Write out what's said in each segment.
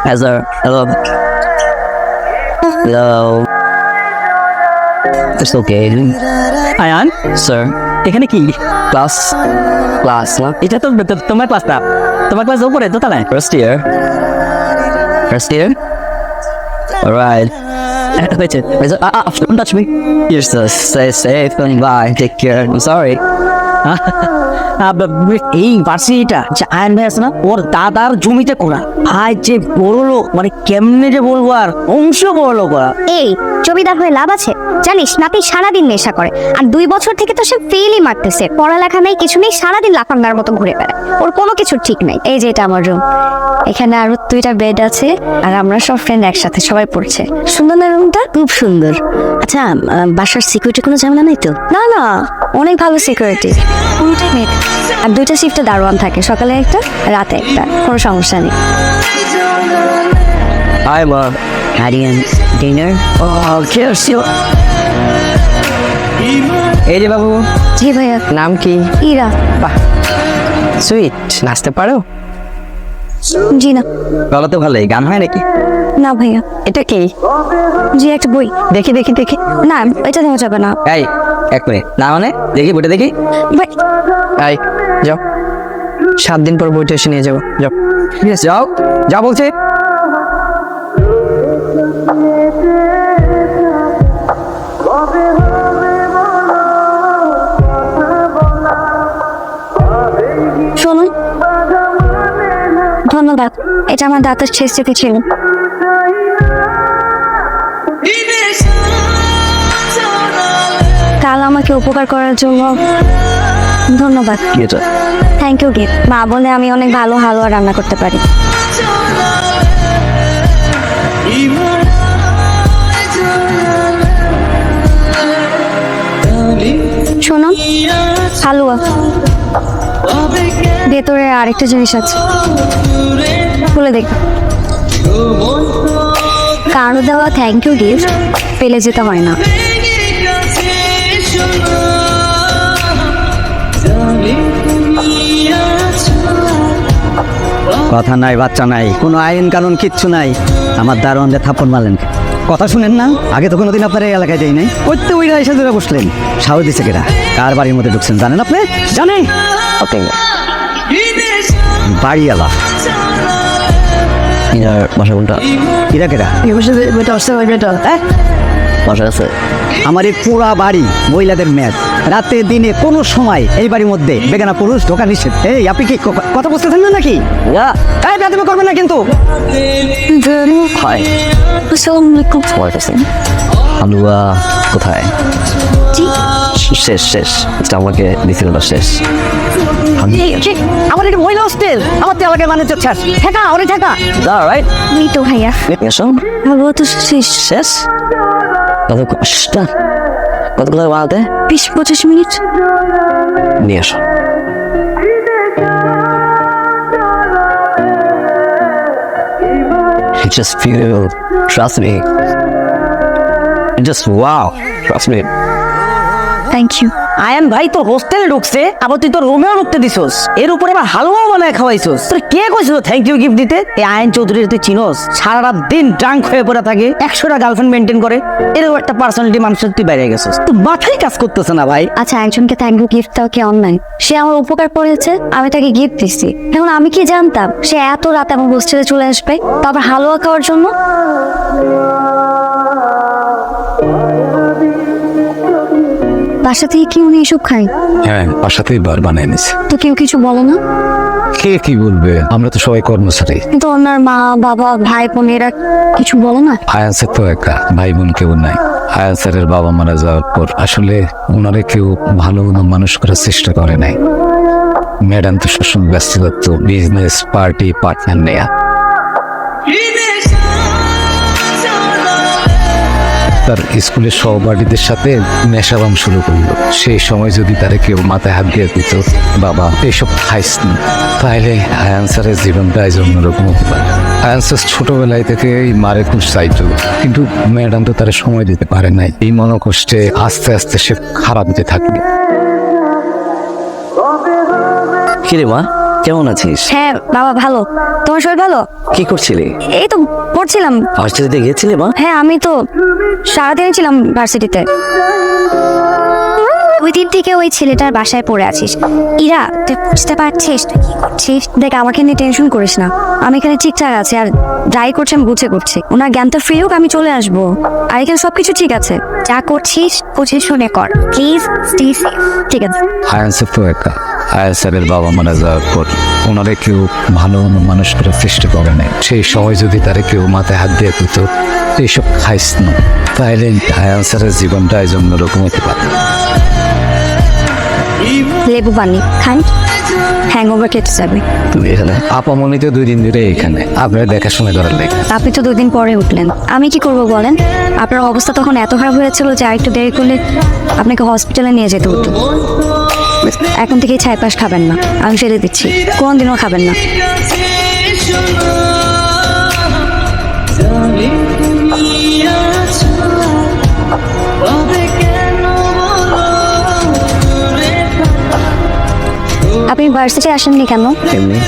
Hi, sir. Hello. Hello. It's okay. Ayaan Sir. এখানে কি Class. Class. No? এটা তো তোমার ক্লাস না, তোমার ক্লাস উপরে দোতলায়। First year. First year? Alright. হয়েছে Don't touch me. You're so stay safe and bye. Take care. I'm sorry. এই ভার্সিটিটা যে আয়ন ভাই আছে না, ওর দাদার জমিতে করা। ভাই যে বড় লোক, মানে কেমনে যে বলবো, আর অংশ বড় লোক ওরা। এই জমিদার হয়ে লাভ আছে? জানিস নাতি সারাদিন নেশা করে, আর 2 বছর থেকে তো সে ফেলই মারতেছে। পড়ালেখা নেই, কিছু নেই, সারাদিন লাফাঙ্গার মতো ঘুরে বেড়ায়। ওর কোনো কিছুর ঠিক নাই। এই যে এটা আমার রুম, এখানে আরো 2টা বেড আছে, আর আমরা সব ফ্রেন্ড একসাথে সবাই পড়ছে। সুন্দর না রুমটা? খুব সুন্দর। আচ্ছা, বাসার সিকিউরিটি কোনো ঝামেলা নাই তো? না না, অনেক ভালো সিকিউরিটি, পুরোটাই মেক। আর 2টা শিফটে দারোয়ান থাকে, সকালে একটা রাতে একটা, কোনো সমস্যা নেই। Hi, Mom. Aryan, dinner? Oh, cheers. এই যে বাবু, জি ভাইয়া। নাম কি? ইরা। সুইট। নাচতে পারো? জি না। বলো তো ভালোই, গান হয় নাকি? না ভাইয়া। এটা কি? জি একটা বই। দেখি দেখি দেখি। না এটা দেওয়া যাবে না এই এক মিনিট, না মানে দেখি বইটা দেখি। ভাই। এই যাও, 7 দিন পর বইটা এসে নিয়ে যাবো। যাও। যাও যা বলছে। শুনুন, ধন্যবাদ। এটা আমার দাঁতের শেষ চেপে ছিল। কাল আমাকে উপকার করার জন্য ধন্যবাদ। কি এটা? Thank you gift. মা বলে আমি অনেক ভালো হালুয়া রান্না করতে পারি। শোনো, হালুয়া, ভেতরে আরেকটা জিনিস আছে, খুলে দেখ। কারো দেওয়া থ্যাংক ইউ গিফট ফেলে যেতে হয় না। কথা নাই, বাচ্চা নাই, কোনো আইন কানুন কিচ্ছু নাই। আমার দারোয়ানদের থাপ্পড় মারলেন। কথা শুনেন না? আগে তো কোনোদিন আপনার এই এলাকায় যাই নাই। ওই তো ওইরা এসে ধরে বসলেন। সাহস দিছে কেরা? কার বাড়ির মধ্যে ঢুকছেন জানেন আপনি? জানেন? ওকে। বাড়িওয়ালা। এর বাসা কোনটা? এরা কেরা? বইটা আসছে, বইটা বাসা আছে। আমার এই পুরা বাড়ি মহিলাদের মেদ। রাতে দিনে কোনো সময় এই বাড়ির মধ্যে বেগানা পুরুষ ঢোকা নিষেধ। এই আপনি কি কথা বুঝতেছেন না নাকি? এই বেদবি করবেন না কিন্তু। হাই। আসসালামু আলাইকুম। হালুয়া কোথায়? শেষ শেষ, এটা আমাকে দিছিল না, শেষ। আমার এটা মহিলা হোস্টেল, আমার তো এলাকায় মানে ঠেকা ওরে ঠেকা। রাইট। এই তো ভাইয়া, এসো। হালুয়া তো শেষ। শেষ? কতগুলো বানাতে? 20-25 মিনিট। নিয়ে এসো। It's just beautiful. Trust me. It's just wow. Trust me. Thank you. Ayaan ভাই তোর হোস্টেলে ঢুকছে, আবার তুই তোর রুমেও ঢুকতে দিছস, এর উপরে আবার হালুয়াও বানায় খাওয়াইছস। তোর কে কইছিল থ্যাংক ইউ গিফট দিতে? এই আয়ান চৌধুরী তুই চিনোস? সারা রাত দিন ড্রাঙ্ক হয়ে পড়ে থাকে, 100টা গার্লফ্রেন্ড মেনটেন করে। এরকম একটা পার্সোনালিটি মানুষের তুই বাইরে গেছস, তুই মাথায় কাজ করতেছে না ভাই। আচ্ছা, একজনকে থ্যাংক ইউ গিফট দাও কি অনলাইন? সে আমার উপকার করেছে, আমি তাকে গিফট দিচ্ছি। এখন আমি কি জানতাম সে এত রাতে আমার হোস্টেলে চলে আসবে, তারপর হালুয়া খাওয়ার জন্য? বাসা থেকে কি উনি এসব খায়? হ্যাঁ, বাসাতেই বার বানিয়ে নিছে। তো কেউ কিছু বলো না? কে কি বলবে? আমরা তো সবাই কর্মচারী। কিন্তু ওনার মা বাবা ভাই বোন এরা কিছু বলো না? আয়ান্সের তো একা ভাই বোন কেউ নাই। আয়ান্সের বাবা মারা যাওয়ার পর আসলে ওনারে কেউ ভালো মানুষ করার চেষ্টা করে নাই। ম্যাডাম তো সবসময় ব্যস্ত থাকতো বিজনেস, পার্টি, পার্টনার নেয়া। তার স্কুলের সহপাঠীদের সাথে নেশাবাম শুরু করলো। সেই সময় যদি তারা কেউ মাথায় হাত দিয়ে দিত, বাবা এইসব খাইস না, তাহলে আয়ান্সারের জীবনটা আজ অন্যরকম হতে পারে। আয়ান্সার ছোটবেলায় থেকে এই মারে খুব চাইতো, কিন্তু ম্যাডাম তো তারা সময় দিতে পারে নাই। এই মনোকষ্টে আস্তে আস্তে সে খারাপ হতে থাকবে। কিরে মা, কেমন আছিস? হ্যাঁ বাবা ভালো, তোমার শরীর ভালো? কি করছিলি? এই তো পড়ছিলাম। ভার্সিটিতে গিয়েছিলি মা? হ্যাঁ আমি তো সারাদিন ছিলাম ভার্সিটিতে। ওই দিন থেকে ওই ছেলেটার বাসায় পড়ে আছিস। ইরা, তুই বুঝতে পারছিস তুই কি করছিস? দেখ, আমাকে নিয়ে টেনশন করিস না, আমি এখানে ঠিকঠাক আছি, আর যাই করছি আমি বুঝে করছি। ওনার জ্ঞানটা ফ্রি হোক, আমি চলে আসবো, আর এখানে সবকিছু ঠিক আছে। যা করছিস বুঝে শুনে কর, প্লিজ স্টে সেফ। ঠিক আছে? আয়ান স্যার তো একা। আয়ান স্যারের বাবা মারা যাওয়ার পর ওনারে কেউ ভালো মানুষ করে চেষ্টা করে নাই। সেই সময় যদি তারে কেউ মাথায় হাত দিয়ে দিত এইসব খাইস না, তাহলে আয়ান স্যারের জীবনটা এই জন্য রকম হতে পারে। লেবু পানি খান, হ্যাংওভার কেটে যাবে। তুমি এখানে? আপামনি তো 2 দিন ধরে এখানে, আপনার দেখাশোনা করার লেগে। আপনি তো 2 দিন পরে উঠলেন, আমি কি করব বলেন? আপনার অবস্থা তখন এত খারাপ হয়েছিল যে আরেকটু দেরি করলে আপনাকে হসপিটালে নিয়ে যেতে হতো। এখন থেকেই ছাই পাশ খাবেন না, আমি ফেলে দিচ্ছি, কোনদিনও খাবেন না। আপনি ভার্সিটি আসেননি কেন? এমনি।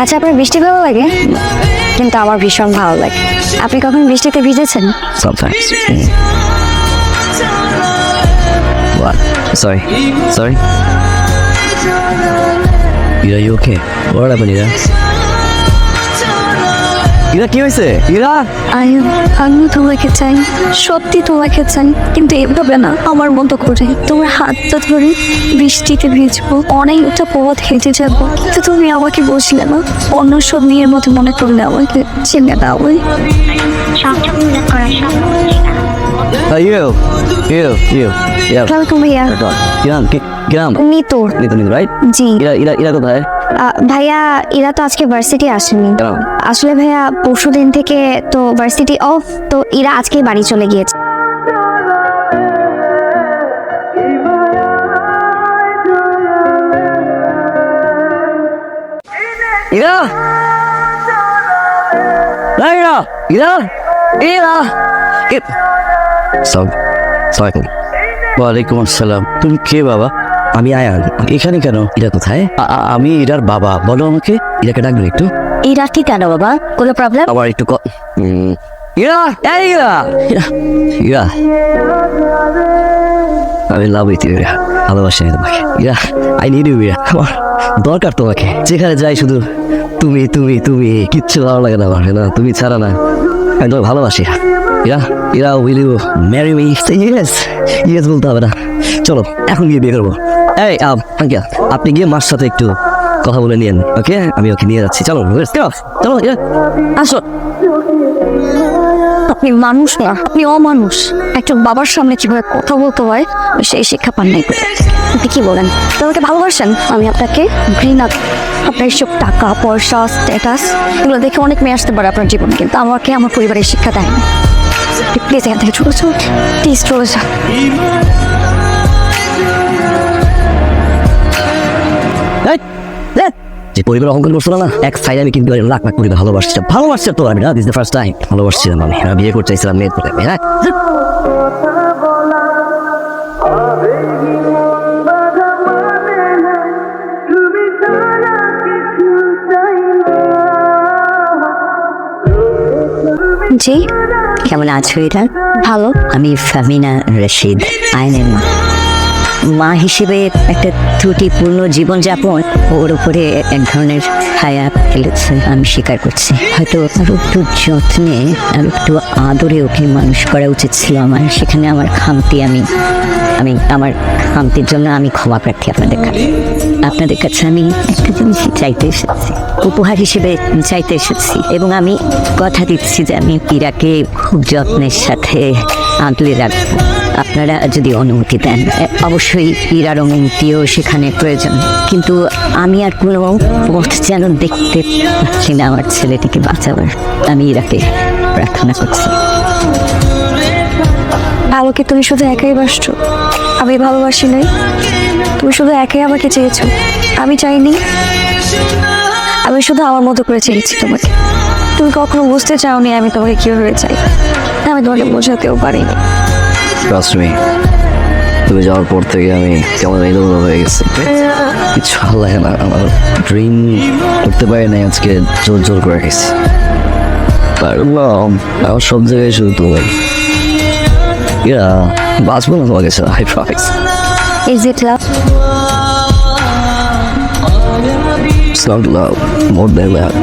আচ্ছা, আপনার বৃষ্টি ভালো লাগে? কিন্তু আমার ভীষণ ভালো লাগে। আপনি কখন বৃষ্টিতে ভিজেছেন? Sometimes. What? Sorry. Ira, you okay? What happened, Ira? Ira, কি হয়েছে? Ira? আমি তোমাকে চাই, সত্যি তোমাকে চাই, কিন্তু এভাবে না, আমার মতো করে তোমার হাতটা ধরে বৃষ্টিতে ভিজবো, অনেকটা পথ হেঁটে যাবো, কিন্তু তুমি আমাকে বসলে না, অন্য সব মেয়ের মতো মনে করলে আমাকে ছেলে দাও। You. Yeah. ওয়েলকাম ভাইয়া। কিরাম? নিতু। নিতু, right? জি ইরা কোথায়? ভাইয়া, এরা তো আজকে ভার্সিটি আসেনি। কেন? আসলে ভাইয়া পরশু দিন থেকে তো ভার্সিটি অফ, তো এরা আজকেই বাড়ি চলে গিয়েছে। ইরা, না ইরা, ইরা, ইরা। ওয়ালাইকুম আসসালাম। তুমি কে বাবা? আমি আয়ান। এখানে কেন? ইরা কোথায়? আমি ইরার বাবা। বলো আমাকে, ইরাকে ডাকবে একটু। ইরা কি কেন বাবা, কোনো প্রবলেম? আবার একটু ইরা, এই ইরা। ইরা, আমি লাভ উইথ ইরা, ভালোবাসি আমি তোমাকে। Ira, I need you Ira, আমার দরকার তোমাকে। যেখানে যাই শুধু তুমি তুমি তুমি, কিচ্ছু ভালো লাগে না আমার, না তুমি ছাড়া না। আমি তোমাকে ভালোবাসি Ira. Ira, will you marry me? Yes বলতে হবে না, চলো এখন গিয়ে বিয়ে করবো। এই আঙ্কেল, আপনি গিয়ে মার সাথে একটু কথা বলে নিয়েন, ওকে? আমি ওকে নিয়ে যাচ্ছি, চলো চলো আসো। আপনি মানুষ না, আপনি অমানুষ। একজন বাবার সামনে কিভাবে কথা বলতে হয় সেই শিক্ষা পান নাই। আপনি কি বলেন? তোমাকে ভালোবাসেন? আমি আপনাকে ঘৃণা। আপনার সব টাকা পয়সা স্ট্যাটাস এগুলো দেখে অনেক মেয়ে আসতে পারে আপনার জীবন, কিন্তু আমাকে আমার পরিবারের শিক্ষা দেয় না। প্লিজ এখান থেকে চলে যাও, প্লিজ চলে যাও। যে পরিবার অহংকার করছিল না, এক সাইড আমি কিন্তু লাখ লাখ পরিবার ভালোবাসছি তো আমি না, দিস দ্য ফার্স্ট টাইম ভালোবাসছিলাম আমি বিয়ে করতে চাইছিলাম মেয়ের পরে। হ্যাঁ, জি, কেমন আছো ইরা? ভালো। আমি ফামিনা রশিদ, আইনের মা। মা হিসেবে একটা ত্রুটিপূর্ণ জীবনযাপন ওর উপরে এক ধরনের ছায়া ফেলেছে, আমি স্বীকার করছি। হয়তো আরো একটু যত্নে আর একটু আদরে ওকে মানুষ করা উচিত ছিল আমার। সেখানে আমার খামতি, আমি আমার খামতির জন্য আমি ক্ষমা প্রার্থী আপনাদের কাছে আমি একটা জিনিস চাইতে এসেছি, উপহার হিসেবে চাইতে এসেছি, এবং আমি কথা দিচ্ছি যে আমি ইরাকে খুব যত্নের সাথে আগলে রাখবো। আপনারা যদি অনুমতি দেন, অবশ্যই ইরার অনুমতিও সেখানে প্রয়োজন, কিন্তু আমি আর কোনো পথ যেন দেখতে পাচ্ছি না আমার ছেলেটিকে বাঁচাবার। আমি ইরাকে প্রার্থনা করছি। ভালোকে তুমি শুধু একাই বাসছো, আমি ভালোবাসি নাই। তুমি শুধু একাই আমাকে চেয়েছো, আমি চাইনি। আমি শুধু আমার মতো করে চেয়েছি তোমাকে। তুমি কখনো বুঝতে চাওনি আমি তোমাকে কিভাবে চাই। আমি তোমাকে বোঝাতেও পারিনি। ট্রাস্ট মি, তুমি যাওয়ার পর থেকে আমি কেমন এলোমেলো হয়ে গেছি, কিছু ভালো লাগে না। আমার ড্রিম করতে পারি নাই, আজকে জোর জোর করে গেছি। পারলাম, আমার সব জায়গায় শুধু তুমি। ইয়া, বাঁচবো না তোমাকে ছাড়া, I promise. Is it love? It's not love, more than that.